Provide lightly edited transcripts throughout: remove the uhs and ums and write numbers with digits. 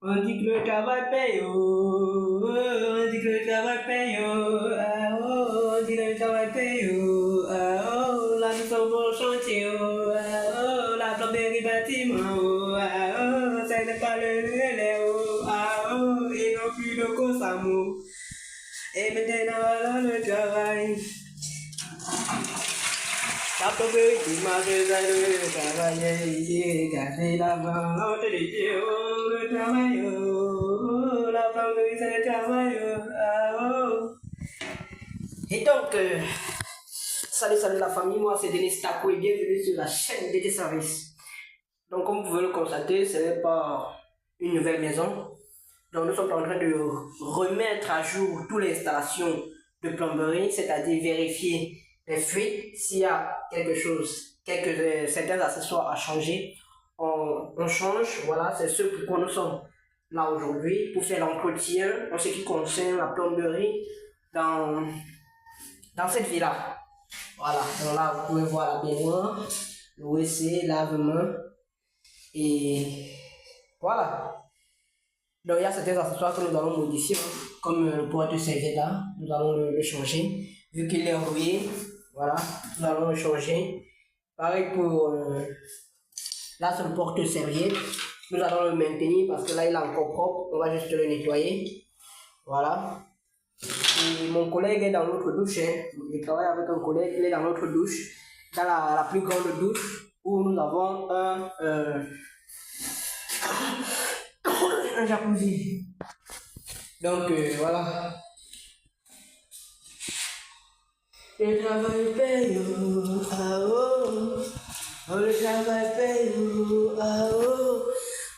On dit que le travail paye, oh, on dit que le travail paye, oh, ah, oh, on dit que le travail paye, oh, ah, oh, là nous sommes au chantier, oh, ah, oh, la plomberie bâtiment, oh, ah, oh, ce n'est pas le relais, oh, ah, oh, et non plus le Kosamo. Et maintenant, là, le travail. La plomberie qui marche, le travail, gardez la vente, le travail, oh, la plomberie, c'est le travail, ah, oh. Et donc, salut la famille, moi c'est Denis Tako et bienvenue sur la chaîne DT Service. Donc, comme vous pouvez le constater, ce n'est pas une nouvelle maison. Donc, nous sommes en train de remettre à jour toutes les installations de plomberie, c'est-à-dire vérifier les fuites, s'il y a quelque chose, certains accessoires à changer, on change. Voilà, c'est ce pourquoi nous sommes là aujourd'hui, pour faire l'entretien en ce qui concerne la plomberie dans cette villa. Voilà, donc là vous pouvez voir la baignoire, le WC, lave-main, et voilà. Donc il y a certains accessoires que nous allons modifier, comme le porte-serviette là, nous allons le changer, vu qu'il est rouillé. Voilà, nous allons le changer. Pareil pour là, c'est le porte-serviette. Nous allons le maintenir parce que là, il est encore propre. On va juste le nettoyer. Voilà. Et mon collègue est dans l'autre douche. Je travaille avec un collègue, il est dans l'autre douche. Dans la plus grande douche où nous avons un jacuzzi. Donc, voilà. Le travail paye, oh, ah, oh. Oh, le travail paye, oh, ah, oh.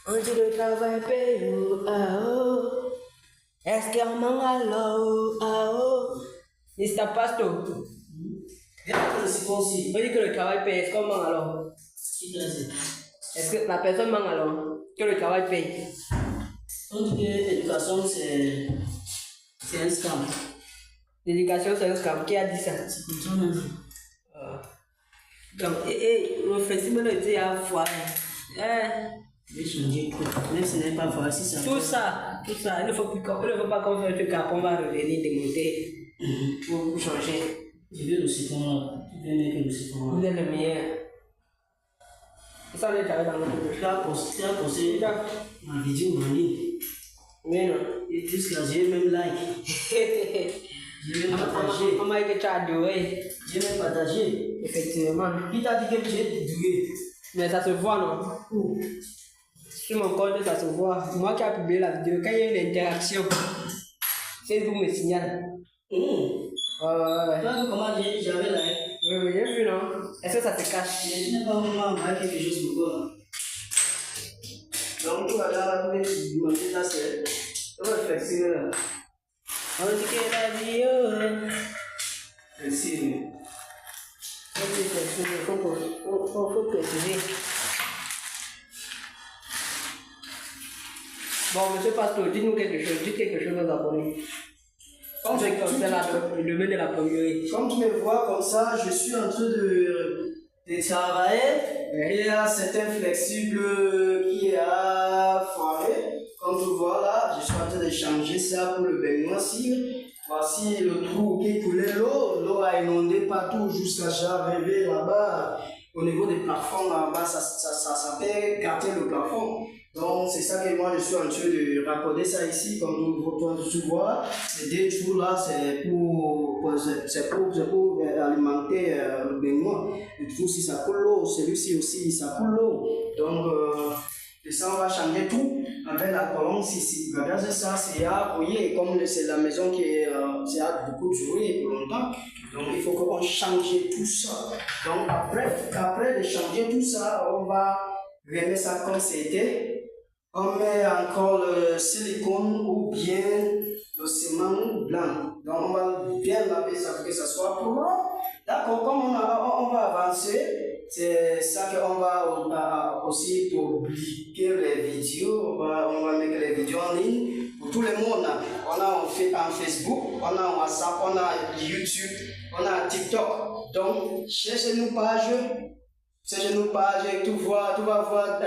On dit le travail paye, oh, ah, oh. Est-ce qu'il y a un mangalo, oh, ah, oh. Mr. Pasto. On dit que le travail paye, est-ce qu'on mange alors? Est-ce que la personne mange alors que le travail paye? On dit que l'éducation c'est un scam. L'éducation c'est un scam. Qui a dit ça? C'est pour toi-même. Donc, le festival de Dieu a foiré. Je vais changer tout. Même si ce n'est pas vrai, si ça. Tout ça, il ne faut pas qu'on fasse un truc après, on va revenir démonter pour changer. Je veux le siphon là. Tu veux mettre le siphon là. Vous êtes le meilleur. Et ça, on est travaillé dans notre bouche. Tu as posté ma vidéo en ligne. Oui, non. Et jusqu'à j'ai même like. J'ai même partagé. On m'a dit que tu as adoré. J'ai même partagé. Effectivement. Qui t'a dit que j'ai doué? Mais ça se voit, non? Où? Sur mon compte, ça se voit. Moi qui ai publié la vidéo, quand il y a une interaction, Facebook me signale. Toi, comment j'avais like? Oui, j'ai vu, non? Est-ce que ça te cache? Je n'ai pas vraiment envoyé quelque chose pour toi. Donc, tout à l'heure, tu vas demander ça, c'est. On va faire ça là. On dit que la vie, oh. Merci. Faut préciser. Bon, monsieur Pastor, dites-nous quelque chose, dites quelque chose aux abonnés. Comme c'est le domaine de la plomberie. Comme tu me vois comme ça, je suis en train de travailler. Ouais. Il y a certains flexibles qui a foiré. Comme tu vois là, je suis en train de changer ça pour le baignoire. Voici le trou qui coulait l'eau a inondé partout jusqu'à j'arriver là-bas. Au niveau des plafonds là-bas, ça fait gâter le plafond. Donc c'est ça que moi je suis en train de raccorder ça ici, comme toi tu vois. Ces deux trous là, c'est pour alimenter le baignoire. Le trou si ça coule l'eau, celui-ci aussi ça coule l'eau. Donc et ça on va changer tout avec la colonne ici. Regardez ça, c'est à rouiller, comme c'est la maison qui c'est à beaucoup duré pour longtemps. Donc il faut qu'on change tout ça. Donc après de changer tout ça, on va remettre ça comme c'était. On met encore le silicone ou bien le ciment blanc. Donc on va bien laver ça pour que ça soit propre. D'accord, comme on va avancer, c'est ça qu'on va aussi publier les vidéos. On va mettre les vidéos en ligne pour tout le monde. On a en Facebook, on a en WhatsApp, on a YouTube, on a TikTok. Donc cherchez nos pages ces genoux pages, tu vas voir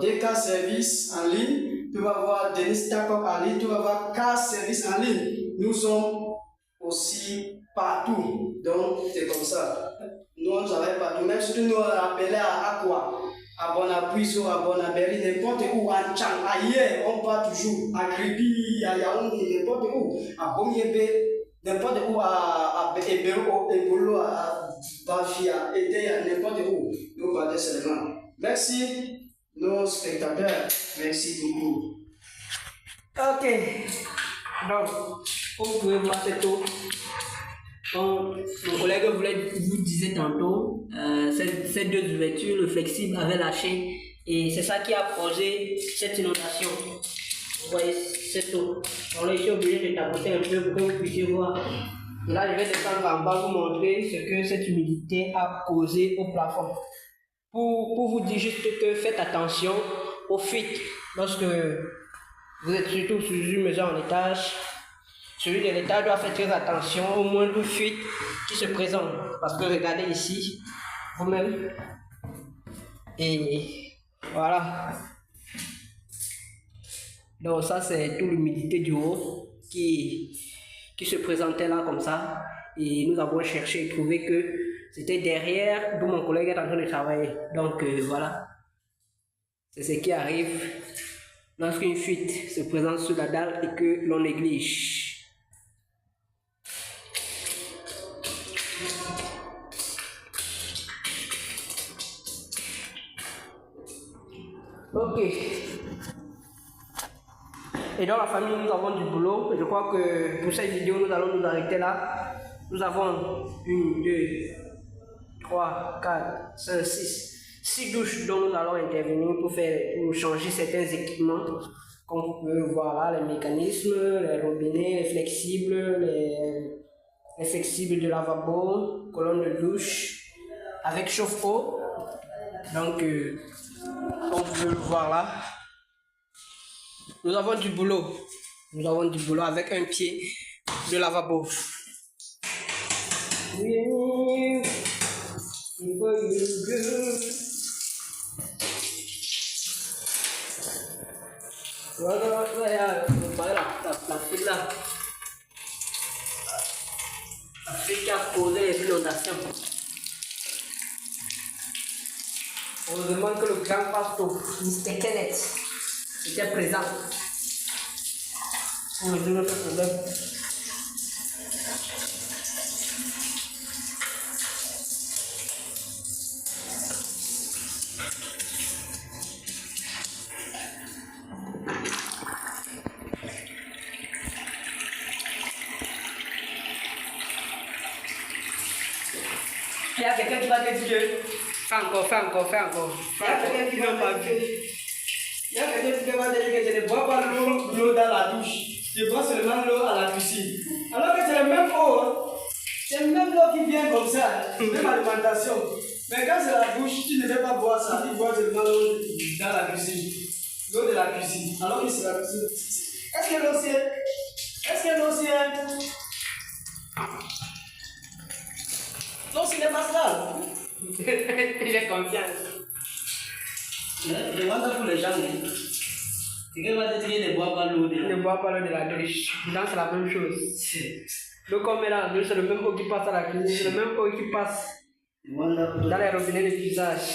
DK Service en ligne, tu vas voir Denis Takok en ligne, tu vas voir K Service en ligne. Nous sommes aussi partout. Donc, c'est comme ça. Nous, on travaille partout. Même si tu nous rappelles à quoi? À Bonapuiso, à Bonaberi, n'importe où, à Tchang, ailleurs, on part toujours. À Kribi, à Yaoundé, n'importe où. À Bomyebe, n'importe où, à Ebolo, à Bafia, Edea, n'importe où. Nous partons seulement. Merci, nos spectateurs. Merci beaucoup. Ok. Donc, comme vous pouvez voir, c'est tout. Comme mon collègue vous disait tantôt, ces deux ouvertures, le flexible avait lâché et c'est ça qui a causé cette inondation. Vous voyez, c'est tout. Donc là, je suis obligé de tapoter un peu pour que vous puissiez voir. Et là, je vais descendre en bas vous montrer ce que cette humidité a causé au plafond. Pour vous dire juste que faites attention aux fuites lorsque vous êtes surtout sur une maison en étage. Celui de l'État doit faire très attention aux moindres fuites qui se présentent. Parce que regardez ici, vous-même. Et voilà. Donc ça, c'est toute l'humidité du haut qui se présentait là comme ça. Et nous avons cherché et trouvé que c'était derrière d'où mon collègue est en train de travailler. Donc voilà. C'est ce qui arrive lorsqu'une fuite se présente sur la dalle et que l'on néglige. Ok. Et dans la famille, nous avons du boulot. Je crois que pour cette vidéo, nous allons nous arrêter là. Nous avons 1, 2, 3, 4, 5, 6 douches dont nous allons intervenir pour changer certains équipements. Comme vous pouvez le voir là, les mécanismes, les robinets, les flexibles, les flexibles de lavabo, colonne de douche avec chauffe-eau. Donc, comme vous pouvez le voir là, nous avons du boulot. Nous avons du boulot avec un pied de lavabo. Voilà, la file là. La file qui a causé les inondations. Heureusement que le grand pasteur, Mr. Kenneth, était présent pour résoudre notre problème. Il y a quelqu'un qui va te dire fais encore. Il y a quelqu'un qui va pas vu. Il y a quelqu'un qui va te dire que je ne bois pas l'eau dans la douche. Je bois seulement l'eau à la piscine. Alors que c'est la même eau. Hein. C'est la même eau qui vient comme ça, même alimentation. Mais quand c'est la douche, tu ne veux pas boire ça. Tu bois seulement l'eau dans la cuisine. L'eau de la cuisine. Alors que c'est la cuisine. Est-ce que l'eau c'est non, ce n'est pas ça. J'ai confiance. Je demande pour les gens. C'est qu'elle va te dire ne bois pas l'eau de la douche. Ne bois pas l'eau de la douche. Donc c'est la même chose. L'eau qu'on met dans la douche, c'est le même eau qui passe à la cuisine, c'est le même eau qui passe dans les robinets de l'usage.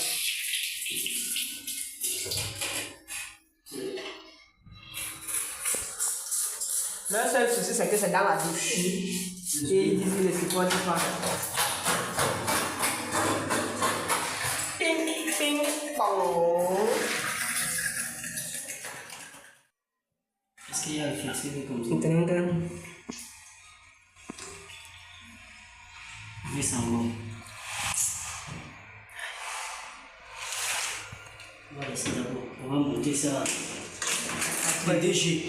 Le seul souci, c'est que c'est dans la douche. Et ils disent qu'ils ne supportent pas. Ping, pong. Est-ce qu'il y a un flexible comme ça? Mais ça va. On va laisser d'abord. On va monter ça. Après DG.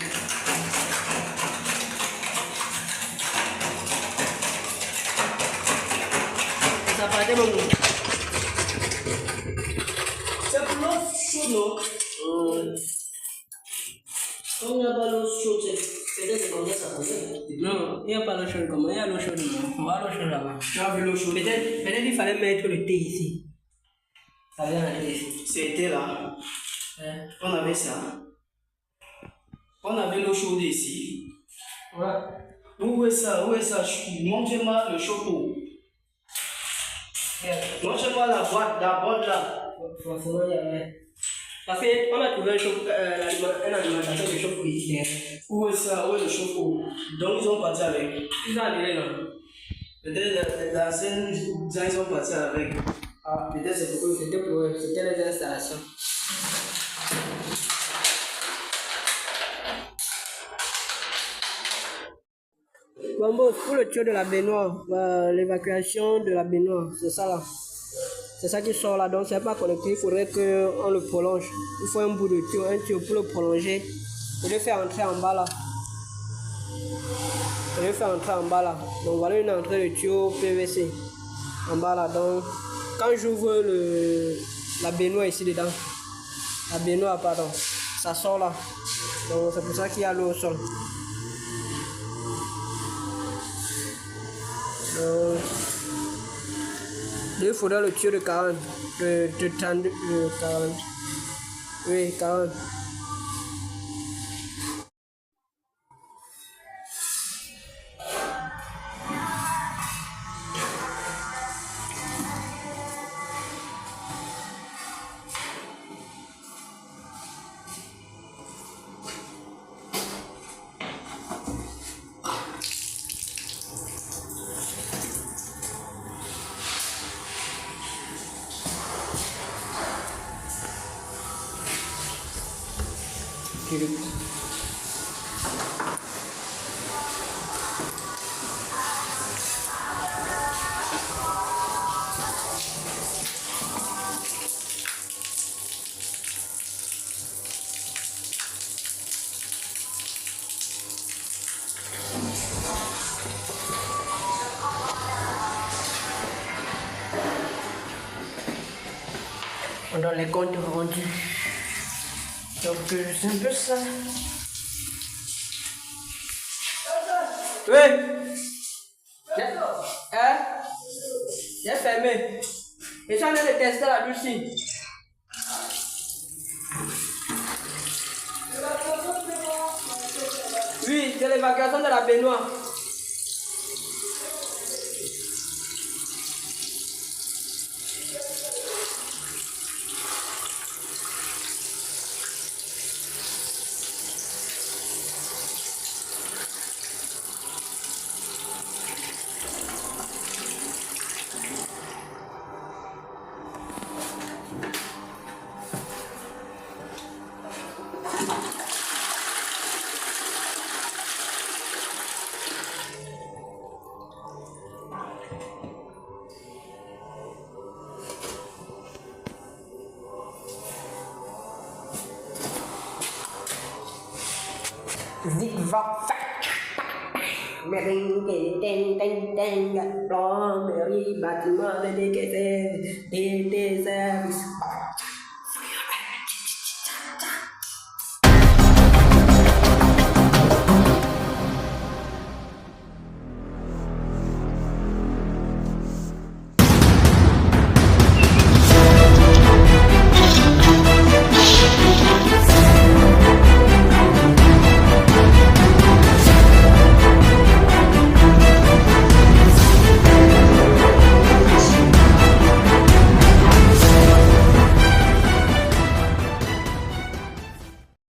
Ça va être bon. C'est pour l'eau chaude, non? On n'a pas l'eau chaude. Peut-être combien ça coûtait? Non, il n'y a pas l'eau chaude comme il y a l'eau chaude. On va l'eau chaude là-bas. Tu as vu l'eau chaude? Peut-être il fallait mettre le thé ici. Ça vient aller ici. C'était là. Ouais. On avait ça. On avait l'eau chaude ici. Ouais. Où est ça? Où est ça? Montrez-moi le chapeau. Montrez-moi la boîte là. Forcément, il y avait. Parce qu'on a trouvé un alimentation de chauffe ici. Où est ça? Où est le chapeau? Donc ils ont parti avec. Ils ont allé là. Peut-être la scène, ils ont parti avec. Ah, peut-être c'est pour eux, c'était pour eux, c'était les installations. Bon, pour le tuyau de la baignoire, l'évacuation de la baignoire, c'est ça là. C'est ça qui sort là, donc c'est pas connecté, il faudrait qu'on le prolonge. Il faut un bout de tuyau, un tuyau pour le prolonger et le faire entrer en bas là. Et le faire entrer en bas là. Donc voilà une entrée de tuyau PVC en bas là. Donc quand j'ouvre la baignoire ici dedans, la baignoire pardon, ça sort là. Donc c'est pour ça qu'il y a l'eau au sol. Il faudra le tuyau de 40, de 30, 40. Oui, 40. On donne les comptes rendus. Donc c'est un peu ça. Oui. Hein? J'ai fermé. Et ça, on a tester la douche ici. Oui, c'est l'évacuation de la baignoire. Zigzag merengue teng teng teng plomberie bâtiment de caisses des services